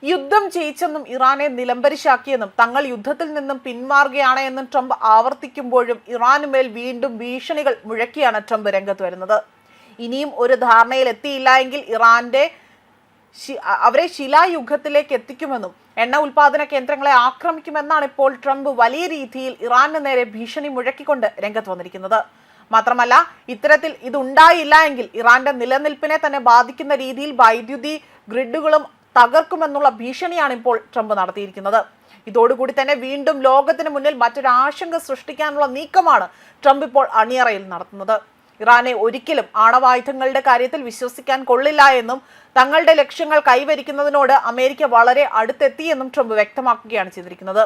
യുദ്ധം ജയിച്ചെന്നും ഇറാനെ നിലംപരിശാക്കിയെന്നും തങ്ങൾ യുദ്ധത്തിൽ നിന്നും പിന്മാറുകയാണ് എന്നും ട്രംപ് ആവർത്തിക്കുമ്പോഴും ഇറാനുമേൽ വീണ്ടും ഭീഷണികൾ മുഴക്കിയാണ് ട്രംപ് രംഗത്ത് വരുന്നത്. ഇനിയും ഒരു ധാരണയിൽ എത്തിയില്ല എങ്കിൽ അവരെ ശിലായുഗത്തിലേക്ക് എത്തിക്കുമെന്നും എണ്ണ ഉൽപാദന കേന്ദ്രങ്ങളെ ആക്രമിക്കുമെന്നാണ് ഇപ്പോൾ ട്രംപ് വലിയ രീതിയിൽ ഇറാന് നേരെ ഭീഷണി മുഴക്കിക്കൊണ്ട് രംഗത്ത് വന്നിരിക്കുന്നത്. മാത്രമല്ല, ഇത്തരത്തിൽ ഇതുണ്ടായില്ല എങ്കിൽ ഇറാന്റെ നിലനിൽപ്പിനെ തന്നെ ബാധിക്കുന്ന രീതിയിൽ വൈദ്യുതി ഗ്രിഡുകളും തകർക്കുമെന്നുള്ള ഭീഷണിയാണ് ഇപ്പോൾ ട്രംപ് നടത്തിയിരിക്കുന്നത്. ഇതോടുകൂടി തന്നെ വീണ്ടും ലോകത്തിന് മുന്നിൽ മറ്റൊരു ആശങ്ക സൃഷ്ടിക്കാനുള്ള നീക്കമാണ് ട്രംപ് ഇപ്പോൾ അണിയറയിൽ നടത്തുന്നത്. ഇറാനെ ഒരിക്കലും ആണവായുധങ്ങളുടെ കാര്യത്തിൽ വിശ്വസിക്കാൻ കൊള്ളില്ല എന്നും തങ്ങളുടെ ലക്ഷ്യങ്ങൾ കൈവരിക്കുന്നതിനോട് അമേരിക്ക വളരെ അടുത്തെത്തിയെന്നും ട്രംപ് വ്യക്തമാക്കുകയാണ് ചെയ്തിരിക്കുന്നത്.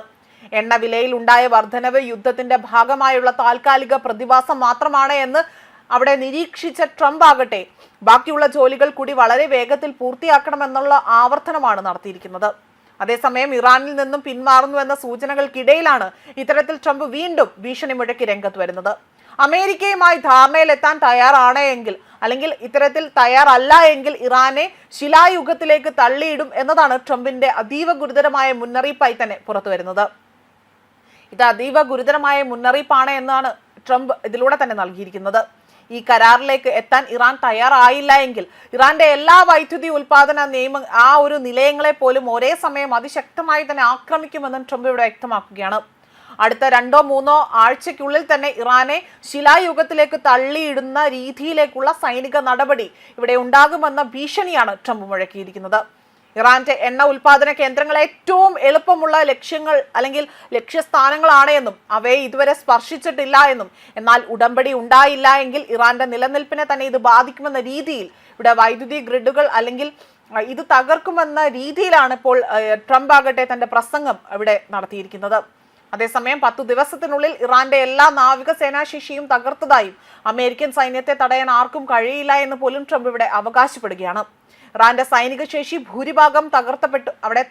എണ്ണ വിലയിൽ ഉണ്ടായ വർധനവ് യുദ്ധത്തിന്റെ ഭാഗമായുള്ള താൽക്കാലിക പ്രതിഭാസം മാത്രമാണ് എന്ന് അവിടെ നിരീക്ഷിച്ച ട്രംപ് ആകട്ടെ ബാക്കിയുള്ള ജോലികൾ കൂടി വളരെ വേഗത്തിൽ പൂർത്തിയാക്കണമെന്നുള്ള ആവർത്തനമാണ് നടത്തിയിരിക്കുന്നത്. അതേസമയം ഇറാനിൽ നിന്നും പിന്മാറുന്നുവെന്ന സൂചനകൾക്കിടയിലാണ് ഇത്തരത്തിൽ ട്രംപ് വീണ്ടും ഭീഷണി മുഴക്കി രംഗത്ത് വരുന്നത്. അമേരിക്കയുമായി ധാരണയിലെത്താൻ തയ്യാറാണ് എങ്കിൽ അല്ലെങ്കിൽ ഇത്തരത്തിൽ തയ്യാറല്ല എങ്കിൽ ഇറാനെ ശിലായുഗത്തിലേക്ക് തള്ളിയിടും എന്നതാണ് ട്രംപിന്റെ അതീവ ഗുരുതരമായ മുന്നറിയിപ്പായി തന്നെ പുറത്തു വരുന്നത്. ഇത് അതീവ ഗുരുതരമായ മുന്നറിയിപ്പാണ് എന്നാണ് ട്രംപ് ഇതിലൂടെ തന്നെ നൽകിയിരിക്കുന്നത്. ഈ കരാറിലേക്ക് എത്താൻ ഇറാൻ തയ്യാറായില്ല എങ്കിൽ ഇറാന്റെ എല്ലാ വൈദ്യുതി ഉൽപാദന ആ ഒരു നിലയങ്ങളെ പോലും ഒരേ സമയം അതിശക്തമായി തന്നെ ആക്രമിക്കുമെന്നും ട്രംപ് ഇവിടെ വ്യക്തമാക്കുകയാണ്. അടുത്ത 2-3 ആഴ്ചയ്ക്കുള്ളിൽ തന്നെ ഇറാനെ ശിലായുഗത്തിലേക്ക് തള്ളിയിടുന്ന രീതിയിലേക്കുള്ള സൈനിക നടപടി ഇവിടെ ഉണ്ടാകുമെന്ന ഭീഷണിയാണ് ട്രംപ് മുഴക്കിയിരിക്കുന്നത്. ഇറാന്റെ എണ്ണ ഉൽപാദന കേന്ദ്രങ്ങൾ ഏറ്റവും എളുപ്പമുള്ള ലക്ഷ്യങ്ങൾ അല്ലെങ്കിൽ ലക്ഷ്യസ്ഥാനങ്ങളാണ് എന്നും അവയെ ഇതുവരെ സ്പർശിച്ചിട്ടില്ല എന്നും എന്നാൽ ഉടമ്പടി ഉണ്ടായില്ല എങ്കിൽ ഇറാന്റെ നിലനിൽപ്പിനെ തന്നെ ഇത് ബാധിക്കുമെന്ന രീതിയിൽ ഇവിടെ വൈദ്യുതി ഗ്രിഡുകൾ അല്ലെങ്കിൽ ഇത് തകർക്കുമെന്ന രീതിയിലാണ് ഇപ്പോൾ ട്രംപ് ആകട്ടെ തന്റെ പ്രസംഗം ഇവിടെ നടത്തിയിരിക്കുന്നത്. അതേസമയം 10 ദിവസത്തിനുള്ളിൽ ഇറാന്റെ എല്ലാ നാവികസേനാ ശേഷിയും തകർത്തതായും അമേരിക്കൻ സൈന്യത്തെ തടയാൻ ആർക്കും കഴിയില്ല എന്ന് പോലും ട്രംപ് ഇവിടെ അവകാശപ്പെടുകയാണ്. ഇറാന്റെ സൈനിക ശേഷി ഭൂരിഭാഗം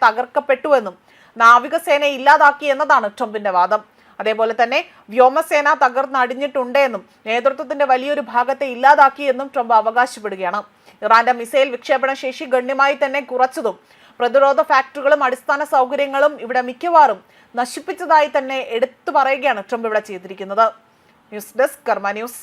തകർക്കപ്പെട്ടുവെന്നും നാവികസേനയെ ഇല്ലാതാക്കി എന്നതാണ് ട്രംപിന്റെ വാദം. അതേപോലെ തന്നെ വ്യോമസേന തകർന്നടിഞ്ഞിട്ടുണ്ട് എന്നും നേതൃത്വത്തിന്റെ വലിയൊരു ഭാഗത്തെ ഇല്ലാതാക്കിയെന്നും ട്രംപ് അവകാശപ്പെടുകയാണ്. ഇറാന്റെ മിസൈൽ വിക്ഷേപണ ശേഷി ഗണ്യമായി തന്നെ കുറച്ചതും പ്രതിരോധ ഫാക്ടറികളും അടിസ്ഥാന സൗകര്യങ്ങളും ഇവിടെ മിക്കവാറും നശിപ്പിച്ചതായി തന്നെ എടുത്തു പറയുകയാണ് ട്രംപ് ഇവിടെ ചെയ്തിരിക്കുന്നത്. ന്യൂസ് ഡെസ്ക് കർമ്മ ന്യൂസ്.